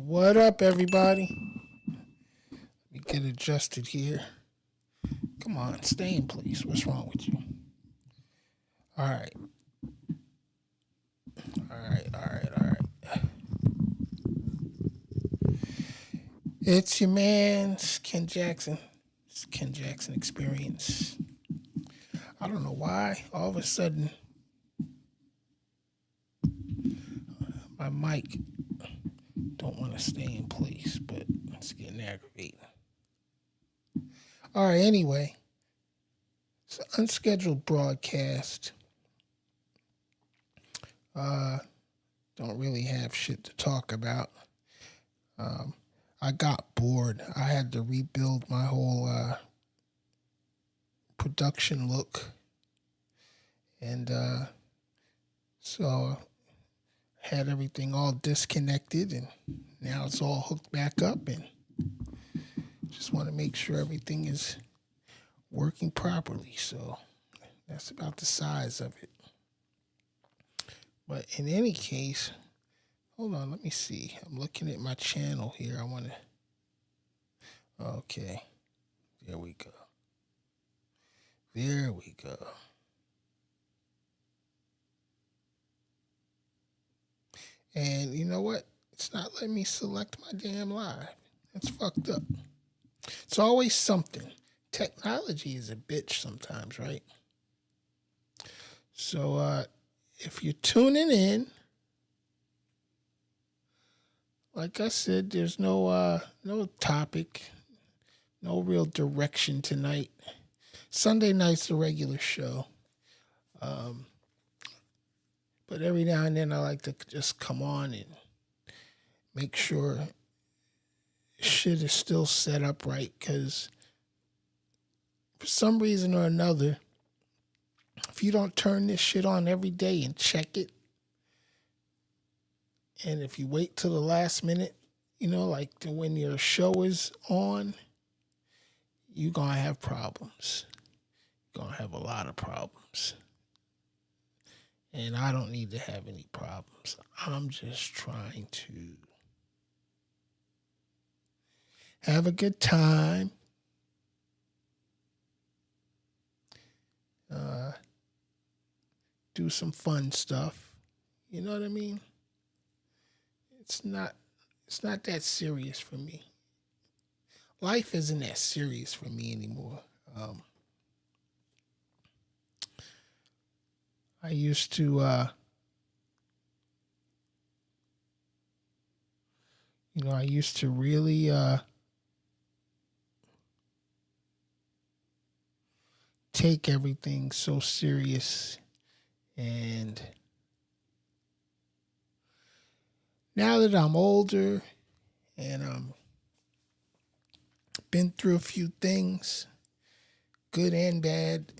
What up, everybody? Let me get adjusted here. Come on, stay in place. What's wrong with you? All right. All right. It's your man, Ken Jackson. It's Ken Jackson Experience. I don't know why. All of a sudden, my mic don't want to stay in place, but it's getting aggravating. All right, anyway. It's an unscheduled broadcast. Don't really have shit to talk about. I got bored. I had to rebuild my whole production look. And so I had everything all disconnected, and now it's all hooked back up, and just want to make sure everything is working properly. So that's about the size of it. But in any case, hold on, let me see. I'm looking at my channel here. I want to... Okay. There we go. There we go. And you know what? It's not letting me select my damn live. That's fucked up. It's always something. Technology is a bitch sometimes, right? So, if you're tuning in, like I said, there's no topic, no real direction tonight. Sunday night's the regular show. But every now and then I like to just come on and make sure shit is still set up right, because for some reason or another, if you don't turn this shit on every day and check it, and if you wait till the last minute, like when your show is on, you're going to have problems. You're going to have a lot of problems. And I don't need to have any problems. I'm just trying to have a good time. Do some fun stuff. You know what I mean? It's not that serious for me. Life isn't that serious for me anymore. I used to, I used to really take everything so serious, and now that I'm older and been through a few things, good and bad,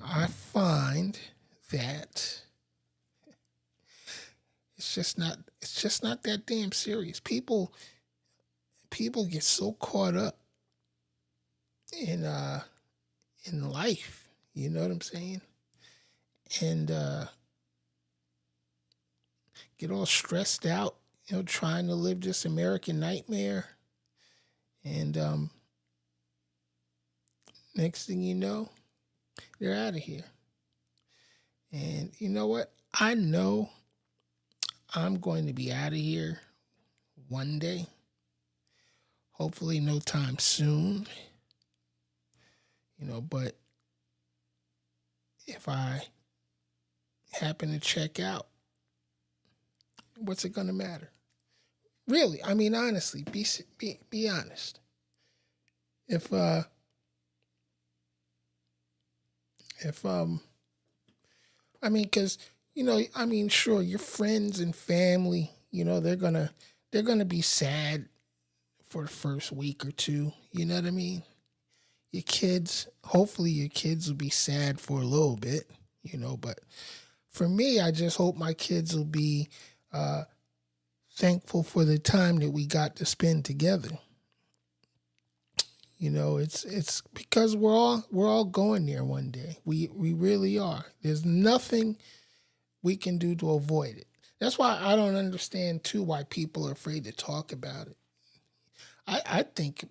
I find that it's just not that damn serious. People get so caught up in life, you know what I'm saying? And get all stressed out, trying to live this American nightmare. And next thing you know, they're out of here. And you know what? I know I'm going to be out of here one day. Hopefully no time soon. But if I happen to check out, what's it going to matter? Really, I mean, honestly, be honest. If because sure, your friends and family, they're gonna be sad for the first week or two. You know what I mean? Your kids, hopefully, your kids will be sad for a little bit. But for me, I just hope my kids will be thankful for the time that we got to spend together. It's because we're all going there one day. We really are. There's nothing we can do to avoid it. That's why I don't understand too why people are afraid to talk about it. I think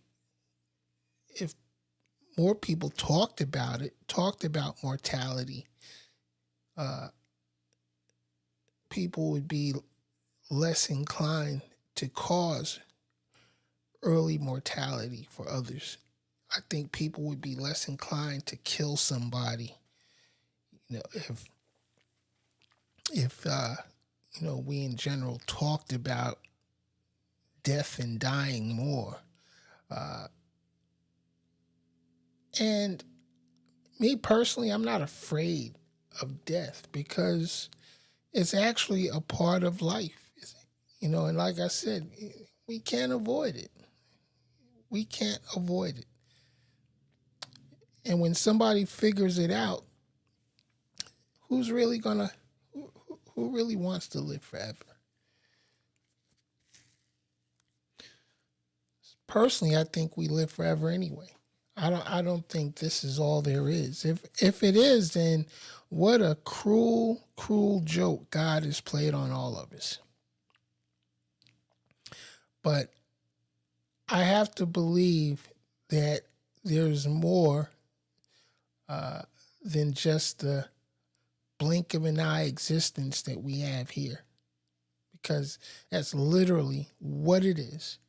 if more people talked about it, talked about mortality, uh, people would be less inclined to cause early mortality for others. I think people would be less inclined to kill somebody, if we in general talked about death and dying more. And me personally, I'm not afraid of death because it's actually a part of life. And like I said, we can't avoid it. We can't avoid it. And when somebody figures it out, who's really gonna, who really wants to live forever? Personally, I think we live forever anyway. I don't think this is all there is. If it is, then what a cruel joke God has played on all of us. But I have to believe that there's more than just the blink of an eye existence that we have here. Because that's literally what it is.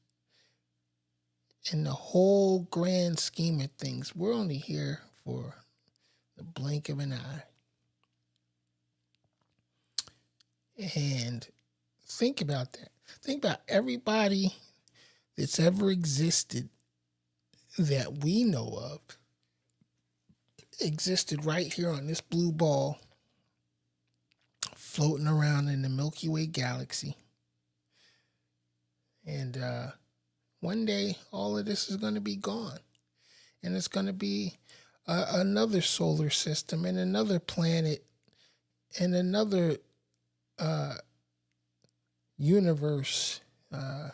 In the whole grand scheme of things, we're only here for the blink of an eye. And think about that. Think about everybody that's ever existed that we know of existed right here on this blue ball, floating around in the Milky Way galaxy. And one day, all of this is going to be gone. And it's going to be another solar system and another planet and another universe. And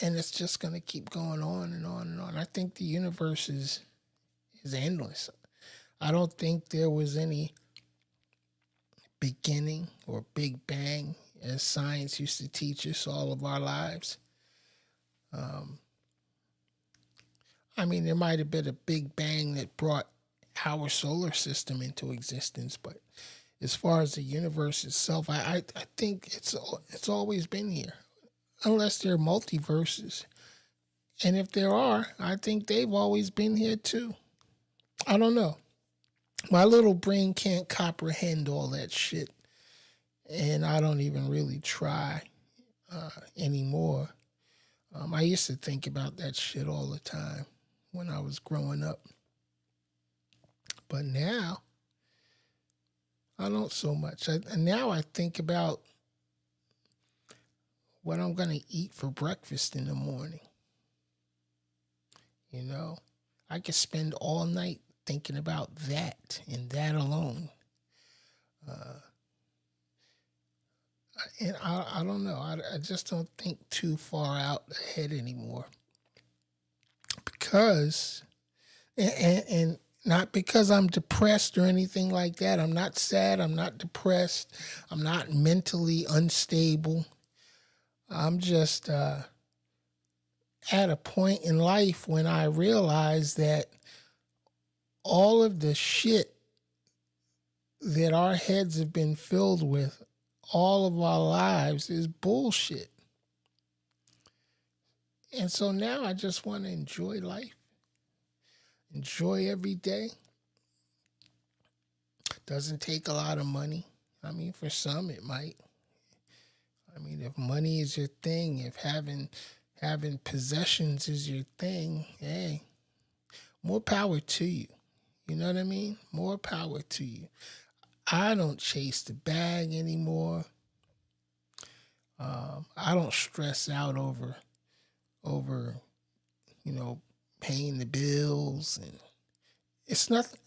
it's just going to keep going on and on and on. I think the universe is endless. I don't think there was any beginning or big bang as science used to teach us all of our lives. I mean, there might have been a big bang that brought our solar system into existence, but as far as the universe itself, I think it's always been here, unless there are multiverses. And if there are, I think they've always been here too. I don't know. My little brain can't comprehend all that shit, and I don't even really try anymore. I used to think about that shit all the time when I was growing up. But now, I don't so much. Now I think about what I'm going to eat for breakfast in the morning. I could spend all night thinking about that and that alone. And I don't know. I just don't think too far out ahead anymore. Because, and not because I'm depressed or anything like that. I'm not sad. I'm not depressed. I'm not mentally unstable. I'm just at a point in life when I realize that all of the shit that our heads have been filled with all of our lives is bullshit. And so now I just want to enjoy life, enjoy every day. Doesn't take a lot of money. I mean, for some it might. I mean, if money is your thing, if having possessions is your thing, hey, more power to you. You know what I mean? More power to you. I don't chase the bag anymore. I don't stress out over paying the bills, and it's nothing.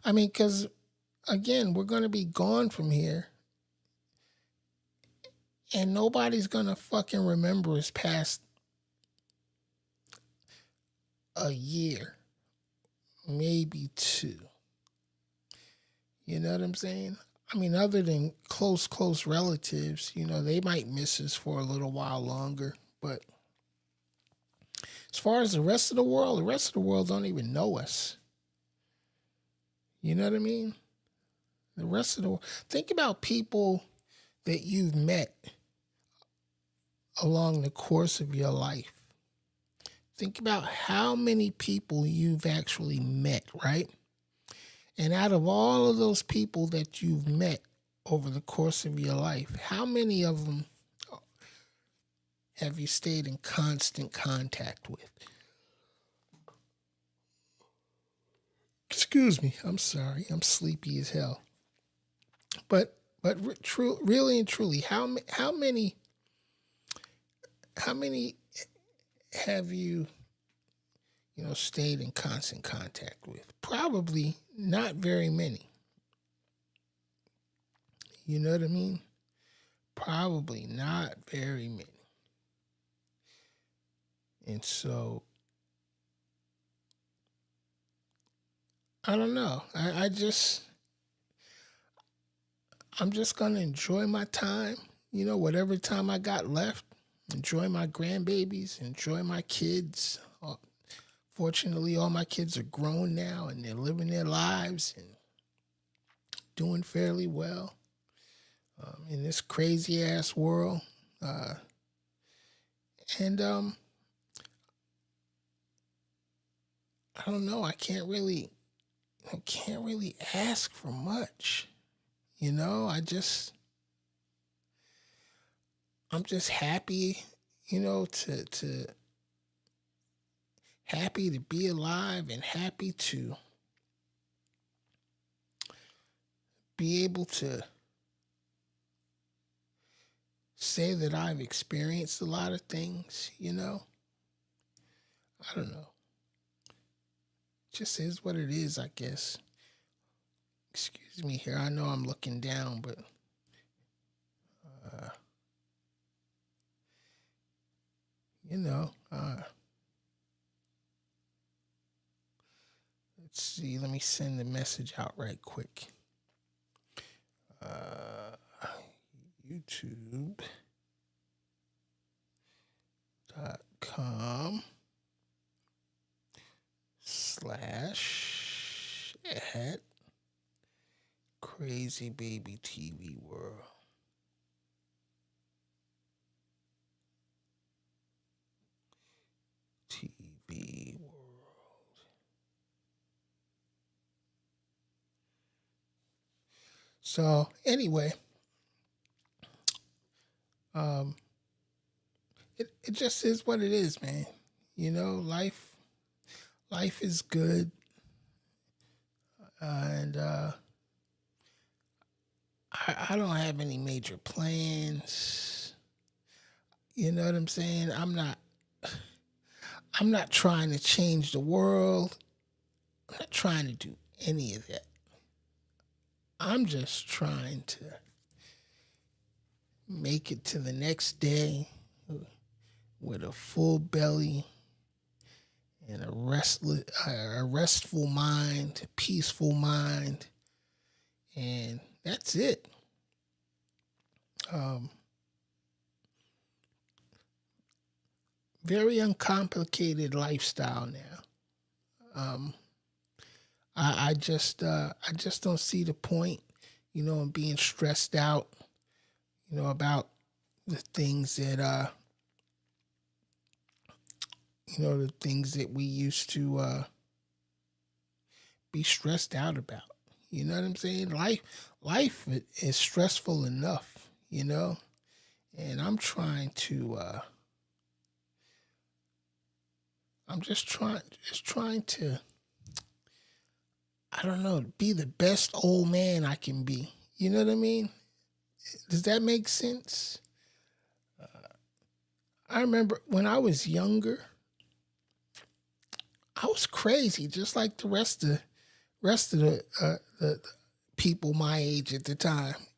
I mean, because again, we're going to be gone from here, and nobody's going to fucking remember us past a year, maybe two. You know what I'm saying? I mean, other than close relatives, they might miss us for a little while longer. But as far as the rest of the world don't even know us. You know what I mean? The rest of the world. Think about people that you've met along the course of your life. Think about how many people you've actually met, right? And out of all of those people that you've met over the course of your life, how many of them have you stayed in constant contact with? Excuse me, I'm sorry, I'm sleepy as hell. But really and truly, how many have you stayed in constant contact with? Probably not very many. You know what I mean? Probably not very many. And so, I don't know. I'm just going to enjoy my time, whatever time I got left, enjoy my grandbabies, enjoy my kids. Fortunately, all my kids are grown now and they're living their lives and doing fairly well in this crazy ass world. And I don't know. I can't really ask for much. I'm just happy, to happy to be alive and happy to be able to say that I've experienced a lot of things, I don't know. It just is what it is, I guess. Excuse me here. I know I'm looking down, but let's see. Let me send the message out right quick. YouTube.com/@ Crazy Baby TV World. TV World. So anyway, it just is what it is, man. Life is good, and I don't have any major plans. You know what I'm saying? I'm not trying to change the world. I'm not trying to do any of that. I'm just trying to make it to the next day with a full belly and a restful mind, a peaceful mind, and that's it. Very uncomplicated lifestyle now. I just don't see the point, in being stressed out, about the things that the things that we used to be stressed out about. You know what I'm saying? Life is stressful enough, and I'm trying to I'm just trying to, I don't know, be the best old man I can be. You know what I mean? Does that make sense? I remember when I was younger, I was crazy, just like the rest of the people my age at the time.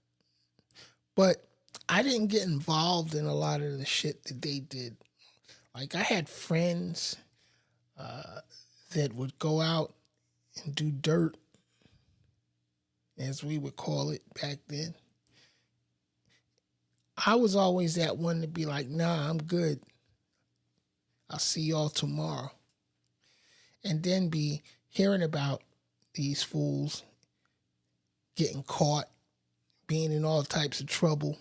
But I didn't get involved in a lot of the shit that they did. Like, I had friends that would go out and do dirt as we would call it back then. I was always that one to be like, nah, I'm good. I'll see y'all tomorrow. And then be hearing about these fools getting caught, being in all types of trouble.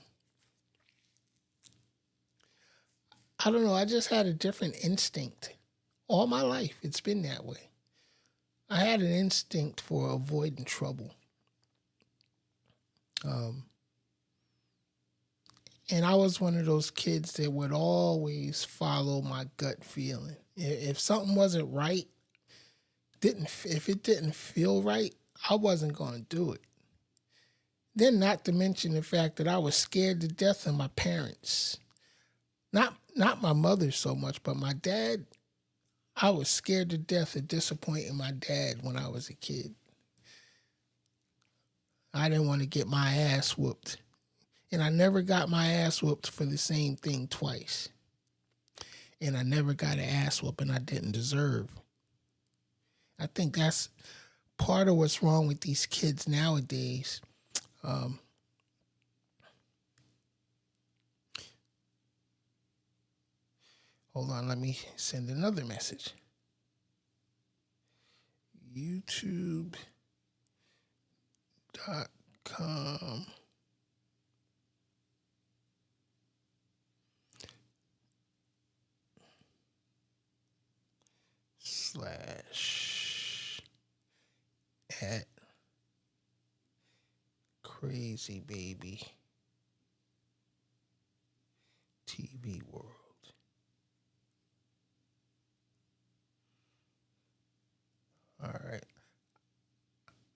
I don't know. I just had a different instinct. All my life, it's been that way. I had an instinct for avoiding trouble. And I was one of those kids that would always follow my gut feeling. If something wasn't right, if it didn't feel right, I wasn't going to do it. Then not to mention the fact that I was scared to death of my parents. Not my mother so much, but my dad. I was scared to death of disappointing my dad when I was a kid. I didn't want to get my ass whooped. And I never got my ass whooped for the same thing twice. And I never got an ass whooping I didn't deserve. I think that's part of what's wrong with these kids nowadays. Hold on, let me send another message. YouTube.com /@ Crazy Baby TV World. All right.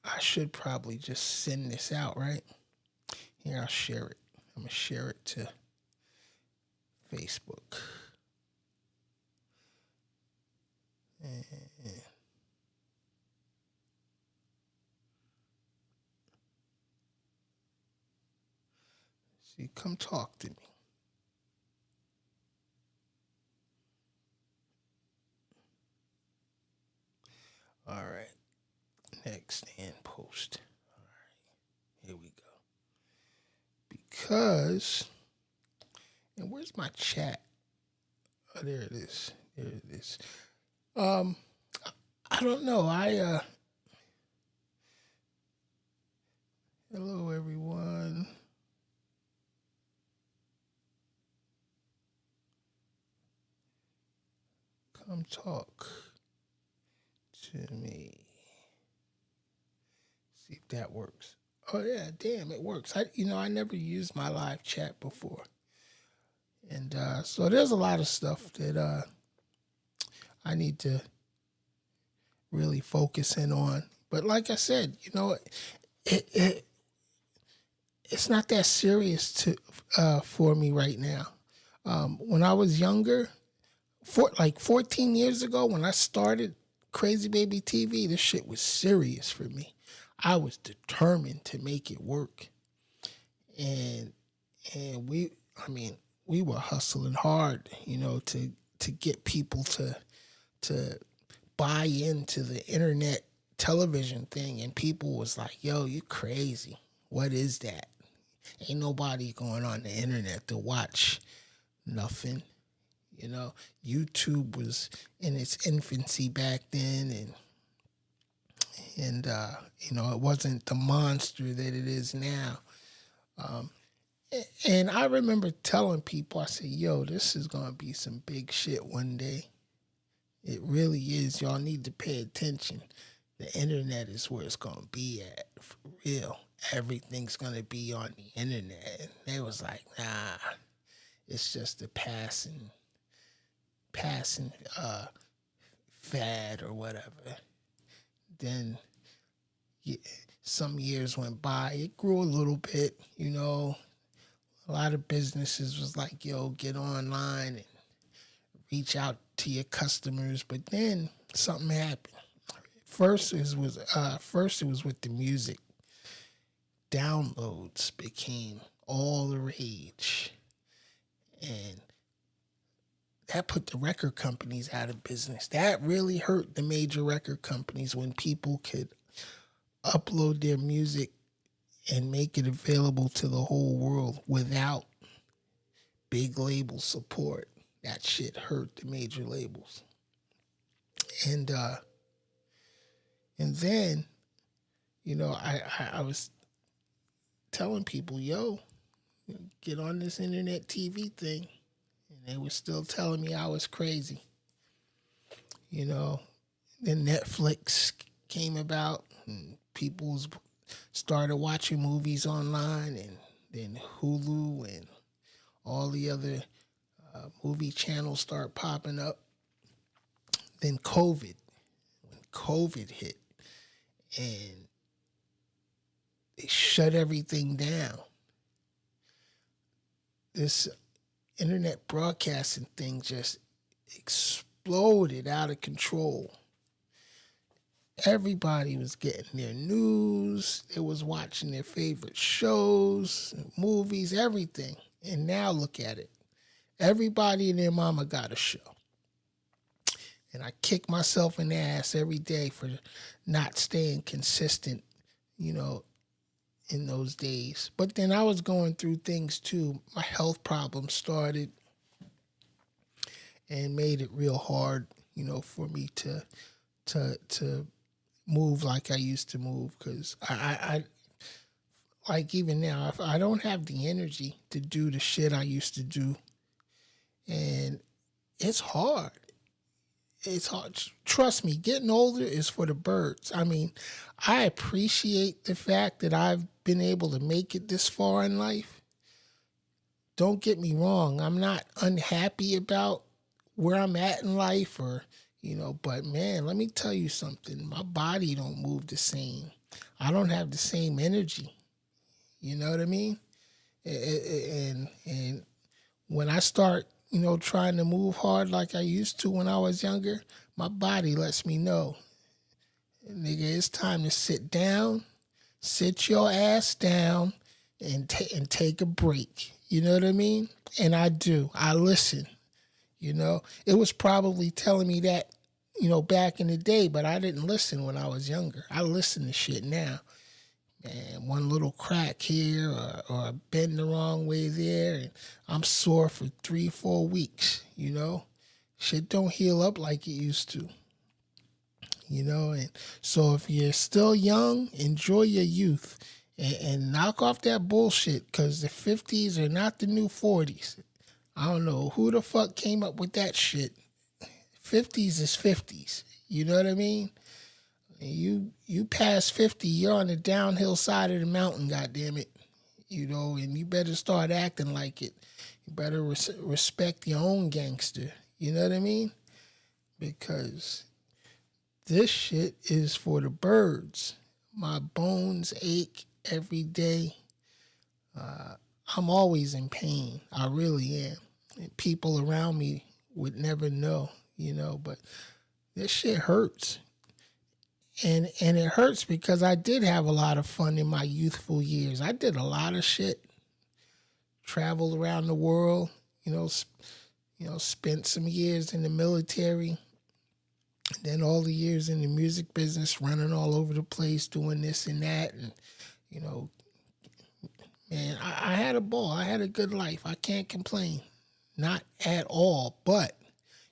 I should probably just send this out, right? Here, I'll share it. I'm going to share it to Facebook. See, come talk to me. All right. Next and post. All right. Here we go. Because, and where's my chat? Oh, there it is. There it is. I don't know. Hello, everyone. Come talk to me. See if that works. Oh yeah, damn, it works. I never used my live chat before, and so there's a lot of stuff that I need to really focus in on. But like I said, it's not that serious for me right now. When I was younger, like 14 years ago, when I started Crazy Baby TV, this shit was serious for me. I was determined to make it work. And we were hustling hard, to get people to buy into the internet television thing. And people was like, yo, you crazy. What is that? Ain't nobody going on the internet to watch nothing. YouTube was in its infancy back then, and it wasn't the monster that it is now. And I remember telling people, I said, yo, this is going to be some big shit one day. It really is. Y'all need to pay attention. The internet is where it's going to be at, for real. Everything's going to be on the internet. And they was like, nah, it's just a passing fad or whatever. Then some years went by. It grew a little bit, A lot of businesses was like, yo, get online and reach out to your customers. But then something happened. First, it was with the music. Downloads became all the rage. And that put the record companies out of business. That really hurt the major record companies when people could upload their music and make it available to the whole world without big label support. That shit hurt the major labels. And then, I was telling people, yo, get on this internet TV thing. And they were still telling me I was crazy. Then Netflix came about and people started watching movies online, and then Hulu and all the other movie channels start popping up. Then when COVID hit and they shut everything down, this internet broadcasting thing just exploded out of control. Everybody was getting their news. They was watching their favorite shows, movies, everything. And now look at it. Everybody and their mama got a show. And I kick myself in the ass every day for not staying consistent, in those days. But then I was going through things too. My health problems started and made it real hard, for me to move like I used to move, because I like even now, if I don't have the energy to do the shit I used to do, and it's hard. It's hard. Trust me, getting older is for the birds. I mean, I appreciate the fact that I've been able to make it this far in life. Don't get me wrong. I'm not unhappy about where I'm at in life, or but man, let me tell you something. My body don't move the same. I don't have the same energy. You know what I mean? And when I start, trying to move hard like I used to when I was younger, my body lets me know, nigga, it's time to sit down, sit your ass down, and take a break. You know what I mean? And I do. I listen. It was probably telling me that, back in the day, but I didn't listen when I was younger. I listen to shit now. Man, one little crack here or a bend the wrong way there, and I'm sore for 3-4 weeks, Shit don't heal up like it used to, And so if you're still young, enjoy your youth and knock off that bullshit, because the 50s are not the new 40s. I don't know who the fuck came up with that shit. 50s is 50s. You know what I mean? You pass 50, you're on the downhill side of the mountain, goddammit. And you better start acting like it. You better respect your own gangster. You know what I mean? Because this shit is for the birds. My bones ache every day. I'm always in pain. I really am. And people around me would never know, but this shit hurts. And it hurts because I did have a lot of fun in my youthful years. I did a lot of shit. Traveled around the world, spent some years in the military. Then all the years in the music business, running all over the place, doing this and that. And, man, I had a ball. I had a good life. I can't complain. Not at all. But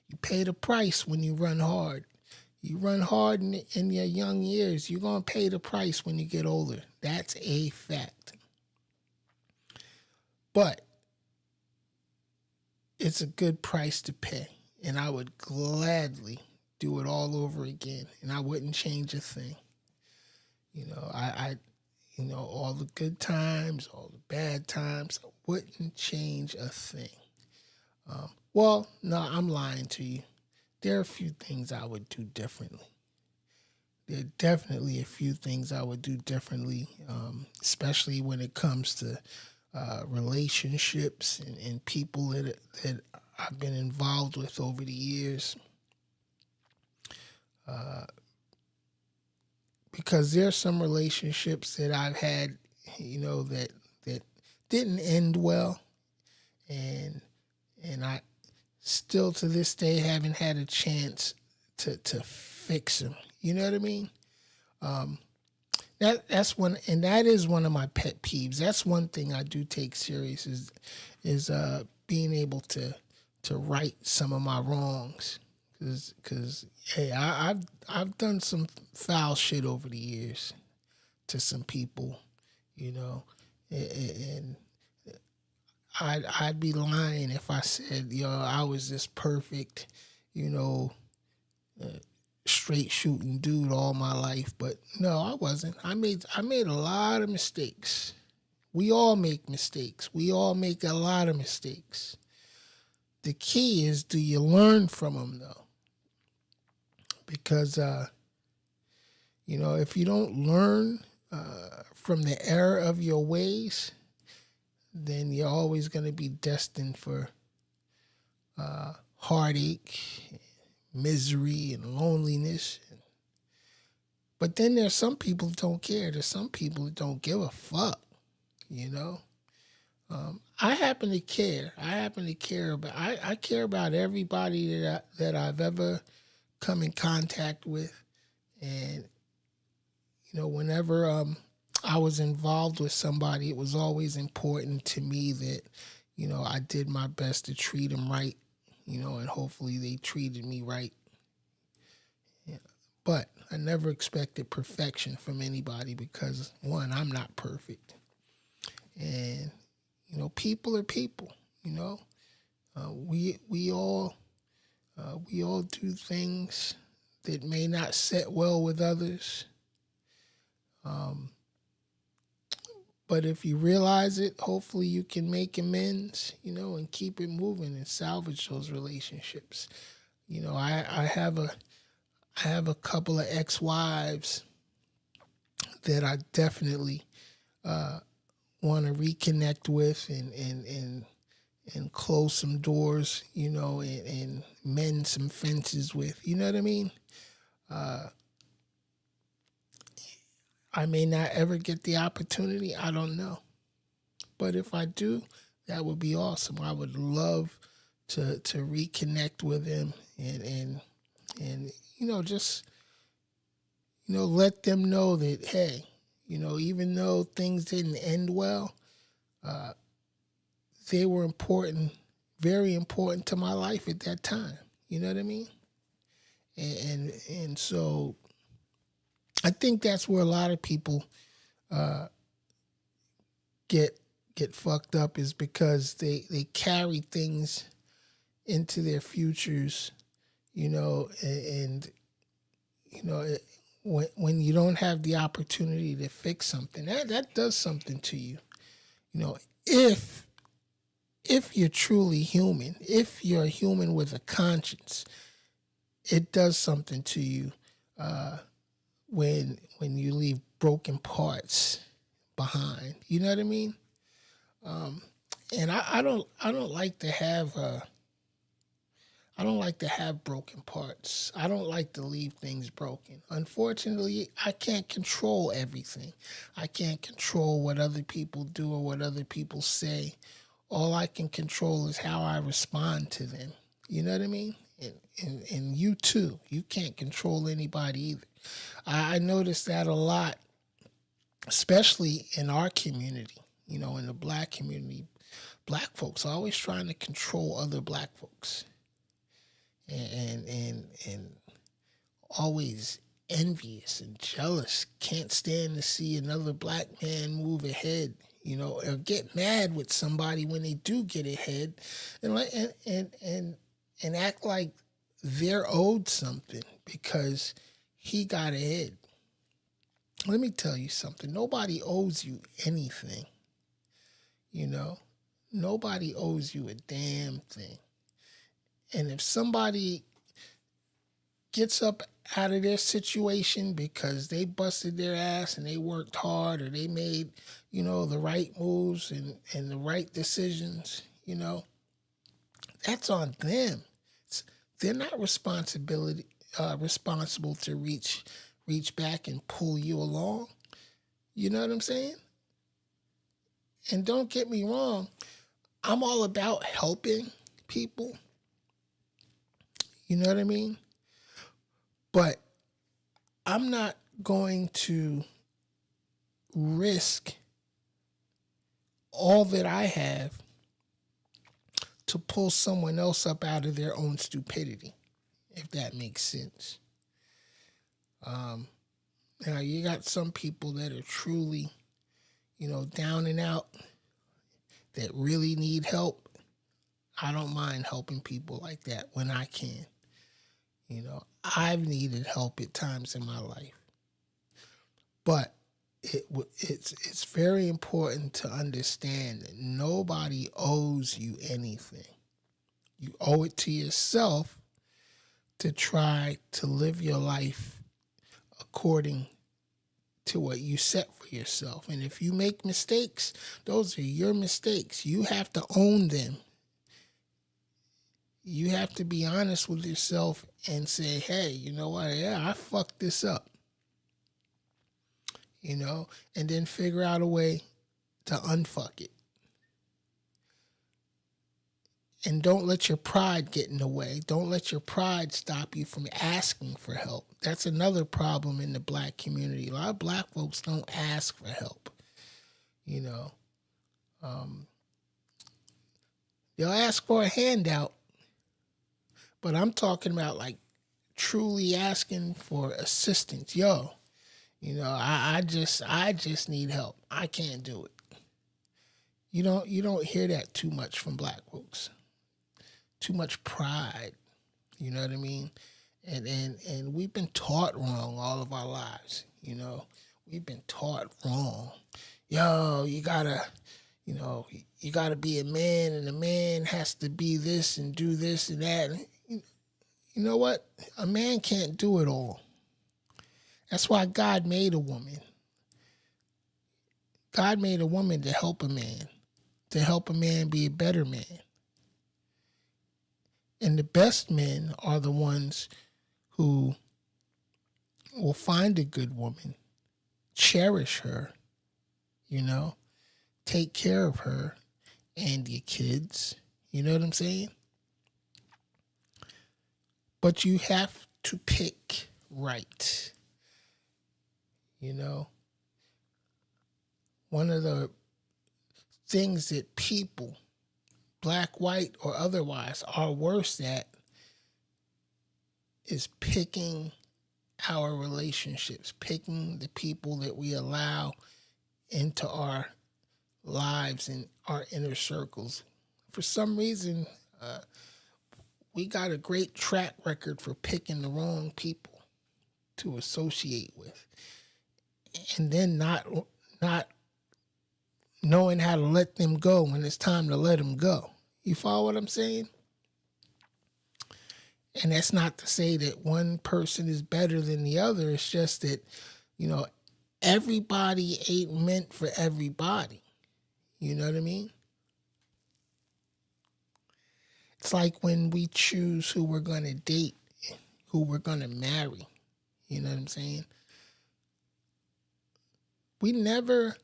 you pay the price when you run hard. You run hard in your young years, you're going to pay the price when you get older. That's a fact. But it's a good price to pay. And I would gladly do it all over again. And I wouldn't change a thing. All the good times, all the bad times, I wouldn't change a thing. Well, no, I'm lying to you. There are a few things I would do differently. There are definitely a few things I would do differently, especially when it comes to relationships and people that I've been involved with over the years. Because there's some relationships that I've had, that didn't end well, and I still to this day haven't had a chance to fix them. You know what I mean? that's one, and that is one of my pet peeves. That's one thing I do take serious is being able to right some of my wrongs, because hey, I've done some foul shit over the years to some people, you know, and I'd be lying if I said, yo, I was this perfect, you know, straight shooting dude all my life. But no, I wasn't. I made a lot of mistakes. We all make mistakes. We all make a lot of mistakes. The key is, do you learn from them though? Because if you don't learn from the error of your ways, then you're always going to be destined for heartache, misery, and loneliness. But then there's some people who don't care. There's some people who don't give a fuck, you know? I happen to care. I care about everybody that I've ever come in contact with. And, whenever I was involved with somebody, it was always important to me that, I did my best to treat them right, and hopefully they treated me right. Yeah. But I never expected perfection from anybody because, one, I'm not perfect. And, people are people, we all do things that may not sit well with others. But if you realize it, hopefully you can make amends, and keep it moving and salvage those relationships. I have a couple of ex-wives that I definitely want to reconnect with and close some doors, and mend some fences with. You know what I mean? I may not ever get the opportunity. I don't know. But if I do, that would be awesome. I would love to reconnect with him and just, let them know that, hey, even though things didn't end well, they were important, very important to my life at that time. You know what I mean? And so I think that's where a lot of people get fucked up, is because they carry things into their futures, and when you don't have the opportunity to fix something, that does something to you. If you're truly human, if you're a human with a conscience, it does something to you when you leave broken parts behind. You know what I mean? And I don't like to have broken parts. I don't like to leave things broken. Unfortunately, I can't control everything. I can't control what other people do or what other people say. All I can control is how I respond to them. You know what I mean? And you too. You can't control anybody either. I notice that a lot, especially in our community, in the black community. Black folks are always trying to control other black folks. And always envious and jealous, can't stand to see another black man move ahead, or get mad with somebody when they do get ahead, and act like they're owed something because he got ahead. Let me tell you something. Nobody owes you anything. Nobody owes you a damn thing. And if somebody gets up out of their situation because they busted their ass and they worked hard, or they made, the right moves and the right decisions, that's on them. They're not responsible to reach back and pull you along. You know what I'm saying? And don't get me wrong, I'm all about helping people. You know what I mean? But I'm not going to risk all that I have to pull someone else up out of their own stupidity, if that makes sense. Now, you got some people that are truly, down and out, that really need help. I don't mind helping people like that when I can. I've needed help at times in my life. But it's very important to understand that nobody owes you anything. You owe it to yourself to try to live your life according to what you set for yourself. And if you make mistakes, those are your mistakes. You have to own them. You have to be honest with yourself and say, hey, you know what? Yeah, I fucked this up. And then figure out a way to unfuck it. And don't let your pride get in the way. Don't let your pride stop you from asking for help. That's another problem in the black community. A lot of black folks don't ask for help. They'll ask for a handout, but I'm talking about like truly asking for assistance. Yo, I just need help. I can't do it. You don't hear that too much from black folks. Too much pride. You know what I mean? And we've been taught wrong all of our lives. We've been taught wrong. Yo, you gotta be a man, and a man has to be this and do this and that. You know what? A man can't do it all. That's why God made a woman. God made a woman to help a man be a better man. And the best men are the ones who will find a good woman, cherish her, take care of her and your kids. You know what I'm saying? But you have to pick right. One of the things that people, black, white, or otherwise, are worse at is picking our relationships, picking the people that we allow into our lives and our inner circles. For some reason, we got a great track record for picking the wrong people to associate with, and then not knowing how to let them go when it's time to let them go. You follow what I'm saying? And that's not to say that one person is better than the other. It's just that, everybody ain't meant for everybody. You know what I mean? It's like when we choose who we're going to date, who we're going to marry. You know what I'm saying? We never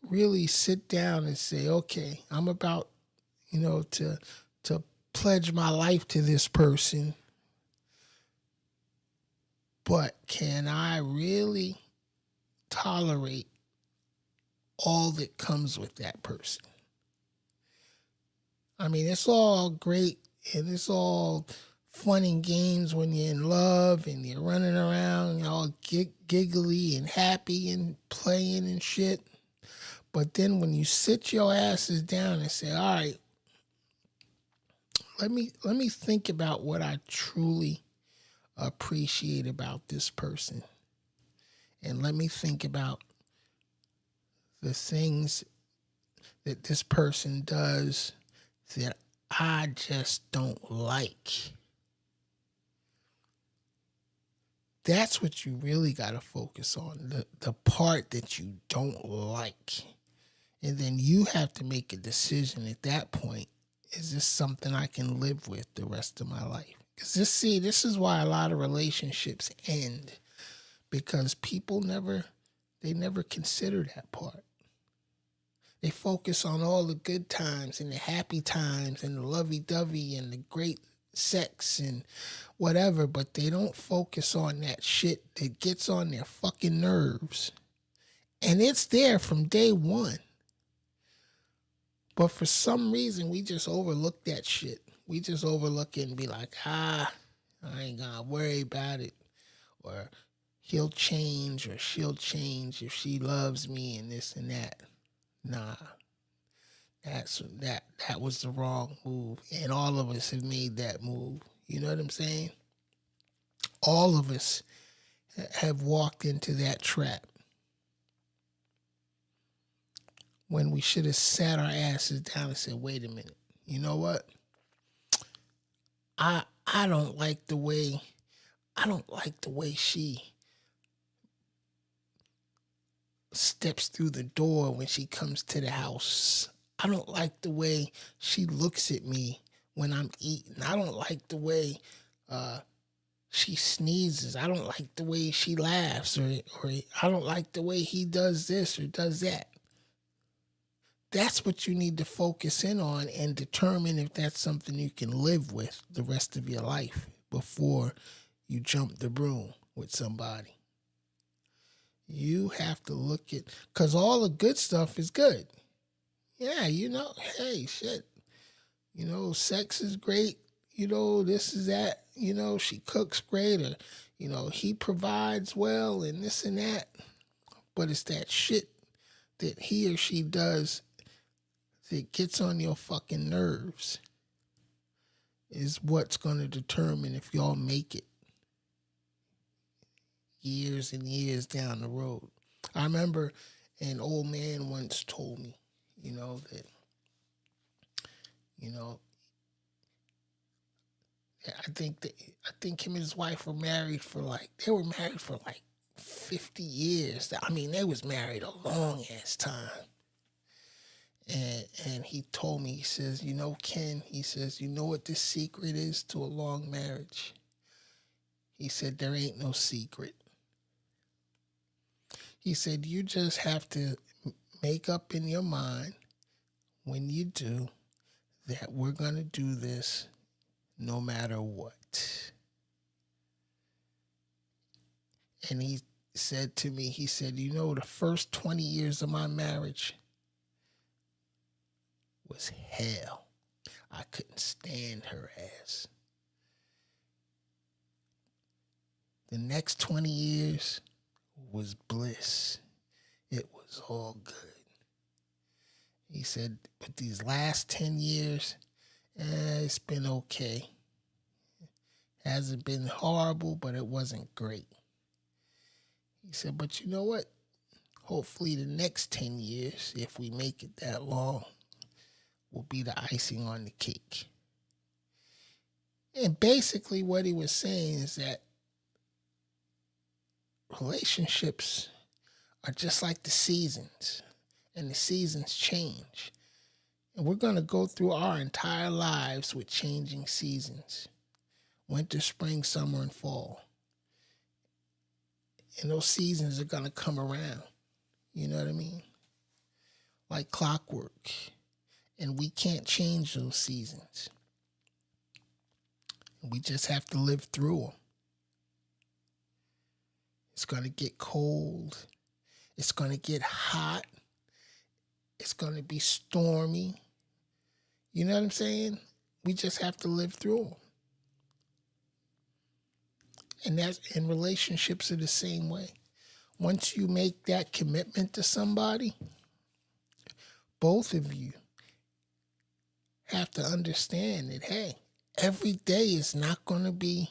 really sit down and say, okay, I'm about, to pledge my life to this person, but can I really tolerate all that comes with that person? I mean, it's all great and it's all fun and games when you're in love and you're running around all giggly and happy and playing and shit. But then when you sit your asses down and say, all right, let me think about what I truly appreciate about this person. And let me think about the things that this person does that I just don't like. That's what you really got to focus on, the part that you don't like. And then you have to make a decision at that point. Is this something I can live with the rest of my life? Because this is why a lot of relationships end. Because people never consider that part. They focus on all the good times and the happy times and the lovey-dovey and the great sex and whatever, but they don't focus on that shit that gets on their fucking nerves And it's there from day one. But for some reason, we just overlook that shit. We just overlook it and be like, I ain't gonna worry about it. Or he'll change or she'll change if she loves me and this and that. Nah. That was the wrong move. And all of us have made that move. You know what I'm saying? All of us have walked into that trap when we should have sat our asses down and said, wait a minute, you know what? I don't like the way she steps through the door when she comes to the house. I don't like the way she looks at me when I'm eating. I don't like the way she sneezes. I don't like the way she laughs, or I don't like the way he does this or does that. That's what you need to focus in on and determine if that's something you can live with the rest of your life before you jump the broom with somebody. You have to look at, because all the good stuff is good. Yeah, hey, shit. Sex is great. This is that. She cooks great, or, he provides well and this and that. But it's that shit that he or she does that gets on your fucking nerves is what's going to determine if y'all make it years and years down the road. I remember an old man once told me, that, I think him and his wife were married for like 50 years. I mean, they was married a long ass time. And he told me, he says, Ken, he says, you know what the secret is to a long marriage? He said, there ain't no secret. He said, you just have to make up in your mind when you do that we're going to do this no matter what. And he said to me, he said, the first 20 years of my marriage was hell. I couldn't stand her ass. The next 20 years was bliss. It was all good. He said, but these last 10 years, it's been okay. Hasn't been horrible, but it wasn't great. He said, but you know what? Hopefully the next 10 years, if we make it that long, will be the icing on the cake. And basically what he was saying is that relationships are just like the seasons, and the seasons change. And we're going to go through our entire lives with changing seasons. Winter, spring, summer, and fall. And those seasons are going to come around. You know what I mean? Like clockwork. And we can't change those seasons. We just have to live through them. It's going to get cold. It's going to get hot. It's going to be stormy. You know what I'm saying? We just have to live through them. And relationships are the same way. Once you make that commitment to somebody, both of you have to understand that, hey, every day is not going to be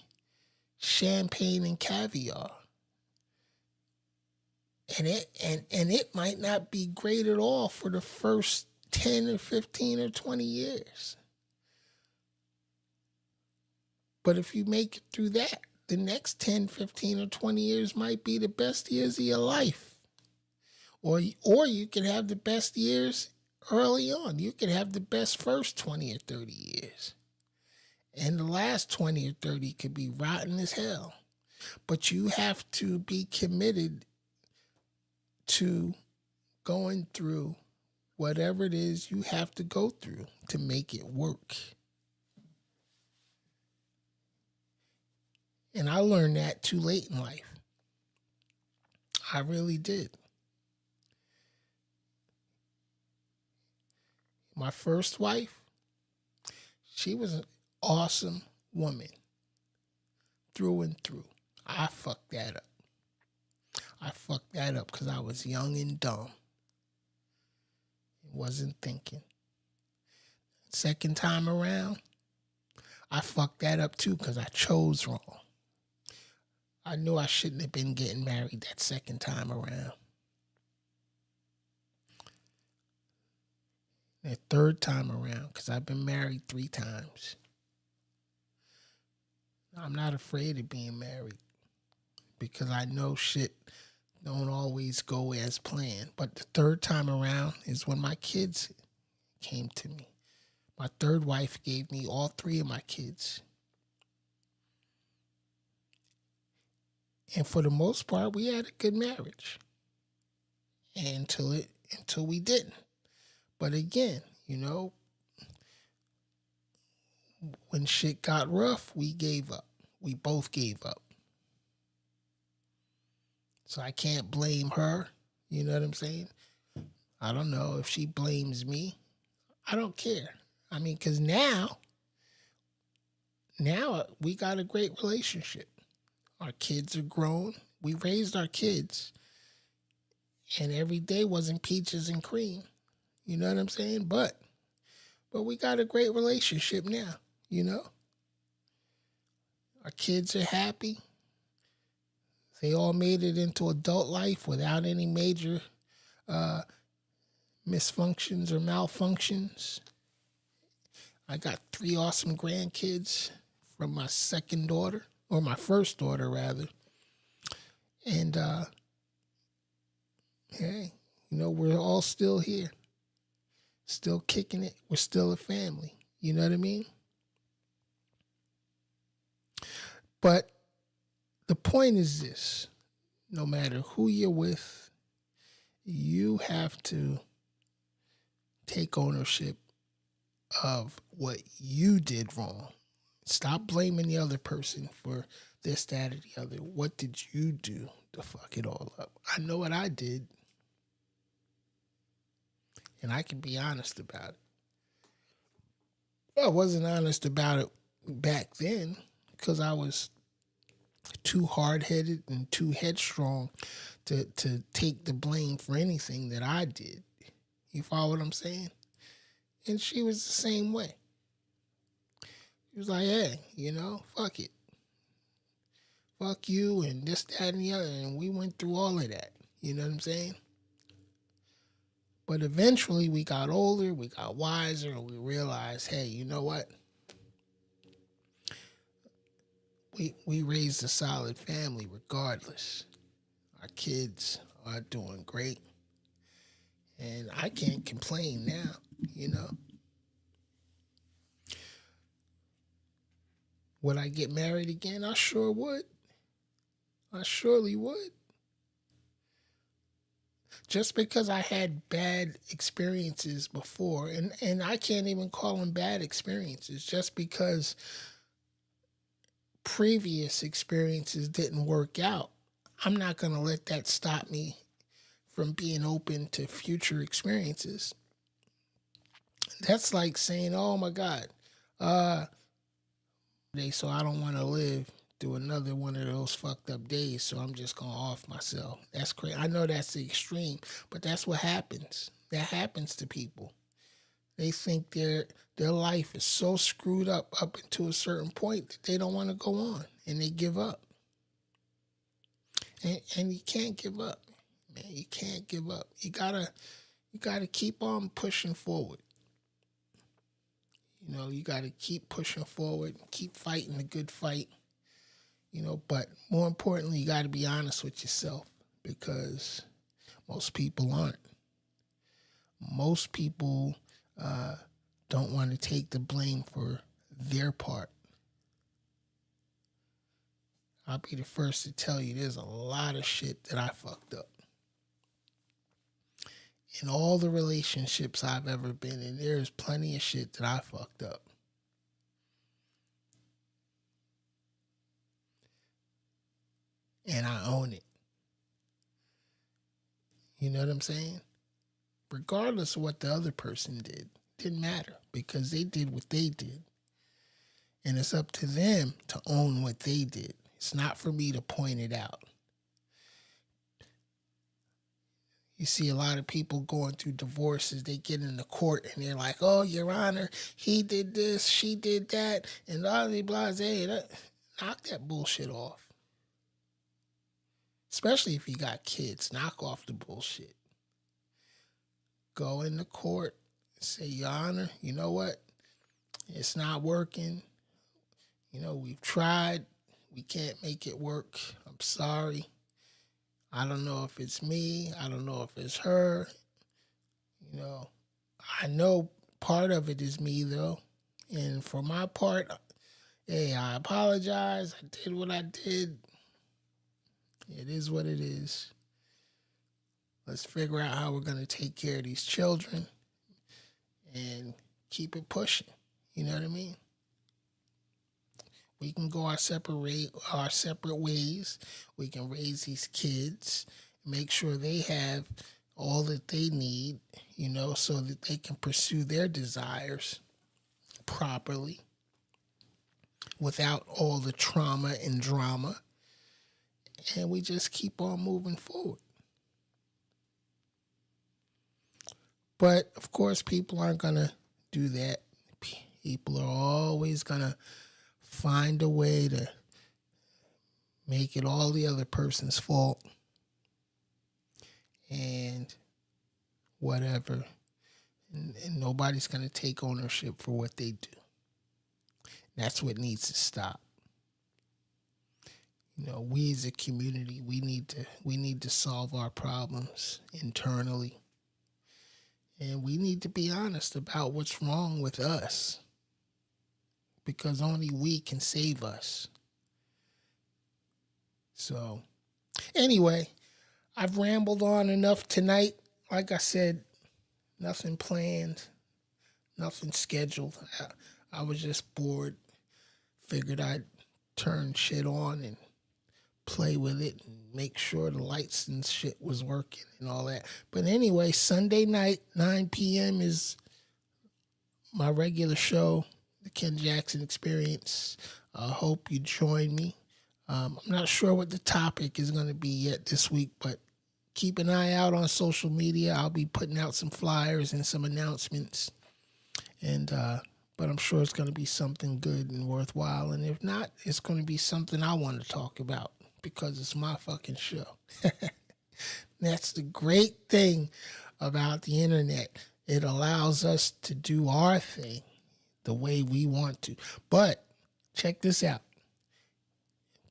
champagne and caviar. And it might not be great at all for the first 10 or 15 or 20 years. But if you make it through that, the next 10, 15, or 20 years might be the best years of your life. Or you can have the best years early on. You can have the best first 20 or 30 years. And the last 20 or 30 could be rotten as hell. But you have to be committed to going through whatever it is you have to go through to make it work. And I learned that too late in life. I really did. My first wife, she was an awesome woman through and through. I fucked that up. I fucked that up because I was young and dumb. Wasn't thinking. Second time around, I fucked that up too because I chose wrong. I knew I shouldn't have been getting married that second time around. The third time around, because I've been married 3 times. I'm not afraid of being married because I know shit don't always go as planned. But the third time around is when my kids came to me. My third wife gave me all 3 of my kids. And for the most part, we had a good marriage. Until we didn't. But again, when shit got rough, we gave up. We both gave up. So I can't blame her. You know what I'm saying? I don't know if she blames me. I don't care. I mean, because now we got a great relationship. Our kids are grown. We raised our kids. And every day wasn't peaches and cream. You know what I'm saying? But we got a great relationship now, Our kids are happy. They all made it into adult life without any major misfunctions or malfunctions. I got 3 awesome grandkids from my second daughter, or my first daughter, rather. And, hey, we're all still here. Still kicking it. We're still a family. You know what I mean? But the point is this. No matter who you're with, you have to take ownership of what you did wrong. Stop blaming the other person for this, that, or the other. What did you do to fuck it all up? I know what I did. And I can be honest about it. I wasn't honest about it back then because I was too hard-headed and too headstrong to take the blame for anything that I did. You follow what I'm saying? And she was the same way. She was like, hey, fuck it. Fuck you and this, that, and the other. And we went through all of that. You know what I'm saying? But eventually we got older, we got wiser, and we realized, hey, you know what? We raised a solid family regardless. Our kids are doing great. And I can't complain now, Would I get married again? I sure would. I surely would. Just because I had bad experiences before, and I can't even call them bad experiences, just because previous experiences didn't work out, I'm not going to let that stop me from being open to future experiences. That's like saying, oh my God, so I don't want to live through another one of those fucked up days, so I'm just going to off myself. That's crazy. I know that's the extreme, but that's what happens. That happens to people. They think their life is so screwed up into a certain point that they don't want to go on, and they give up. And you can't give up, man. You can't give up. You gotta keep on pushing forward. You gotta keep pushing forward, keep fighting the good fight. But more importantly, you gotta be honest with yourself, because most people aren't. Most people don't want to take the blame for their part. I'll be the first to tell you there's a lot of shit that I fucked up. In all the relationships I've ever been in, there's plenty of shit that I fucked up. And I own it. You know what I'm saying? Regardless of what the other person did. Didn't matter because they did what they did. And it's up to them to own what they did. It's not for me to point it out. You see a lot of people going through divorces. They get into court and they're like, oh, Your Honor, he did this, she did that, and blah, blah, blah. Knock that bullshit off. Especially if you got kids. Knock off the bullshit. Go into court, say, Your Honor, you know what? It's not working. We've tried. We can't make it work. I'm sorry. I don't know if it's me. I don't know if it's her. I know part of it is me, though. And for my part, hey, I apologize. I did what I did. It is what it is. Let's figure out how we're going to take care of these children and keep it pushing. You know what I mean? We can go our separate ways. We can raise these kids, make sure they have all that they need, so that they can pursue their desires properly without all the trauma and drama. And we just keep on moving forward. But, of course, people aren't going to do that. People are always going to find a way to make it all the other person's fault and whatever. And nobody's going to take ownership for what they do. That's what needs to stop. We as a community, we need to solve our problems internally. And we need to be honest about what's wrong with us. Because only we can save us. So, anyway, I've rambled on enough tonight. Like I said, nothing planned, nothing scheduled. I was just bored. Figured I'd turn shit on and play with it and make sure the lights and shit was working and all that. But anyway, Sunday night, 9 p.m. is my regular show, The Ken Jackson Experience. I hope you join me. I'm not sure what the topic is going to be yet this week, but keep an eye out on social media. I'll be putting out some flyers and some announcements. But I'm sure it's going to be something good and worthwhile. And if not, it's going to be something I want to talk about because it's my fucking show. That's the great thing about the internet. It allows us to do our thing the way we want to. But check this out.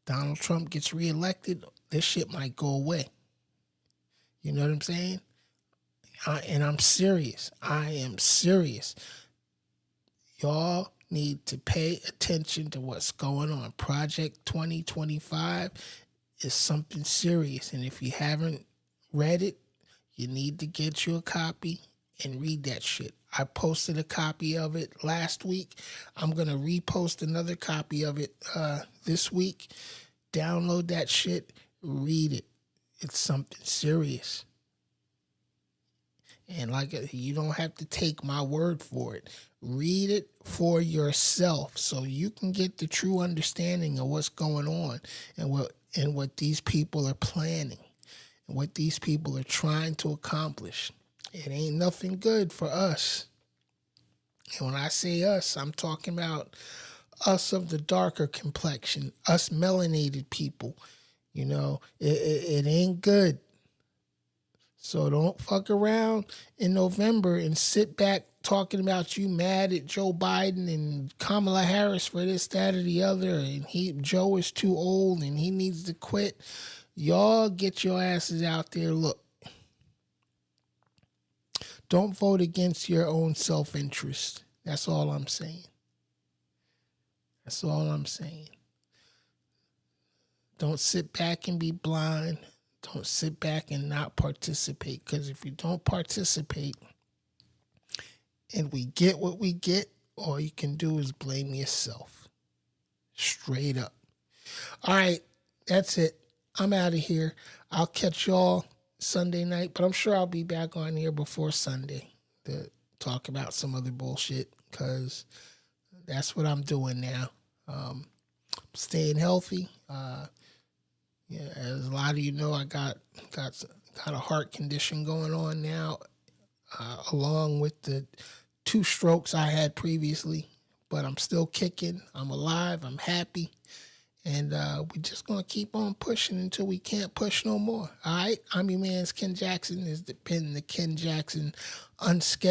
Donald Trump gets reelected, this shit might go away. You know what I'm saying? And I'm serious. I am serious. Y'all need to pay attention to what's going on. Project 2025 is something serious. And if you haven't read it, you need to get you a copy and read that shit. I posted a copy of it last week. I'm going to repost another copy of it this week. Download that shit. Read it. It's something serious. And you don't have to take my word for it. Read it for yourself so you can get the true understanding of what's going on and what these people are planning and what these people are trying to accomplish. It ain't nothing good for us. And when I say us, I'm talking about us of the darker complexion, us melanated people. It ain't good. So don't fuck around in November and sit back talking about you mad at Joe Biden and Kamala Harris for this, that, or the other, and Joe is too old and he needs to quit. Y'all get your asses out there. Look, don't vote against your own self-interest. That's all I'm saying. That's all I'm saying. Don't sit back and be blind. Don't sit back and not participate. Because if you don't participate and we get what we get, all you can do is blame yourself. Straight up. All right, that's it. I'm out of here. I'll catch y'all Sunday night, but I'm sure I'll be back on here before Sunday, the talk about some other bullshit because that's what I'm doing now. Staying healthy. Yeah, as a lot of you know, I got a heart condition going on now, along with the 2 strokes I had previously. But I'm still kicking. I'm alive. I'm happy. And we're just going to keep on pushing until we can't push no more. All right? I'm your man's Ken Jackson. This has been the Ken Jackson Unscheduled.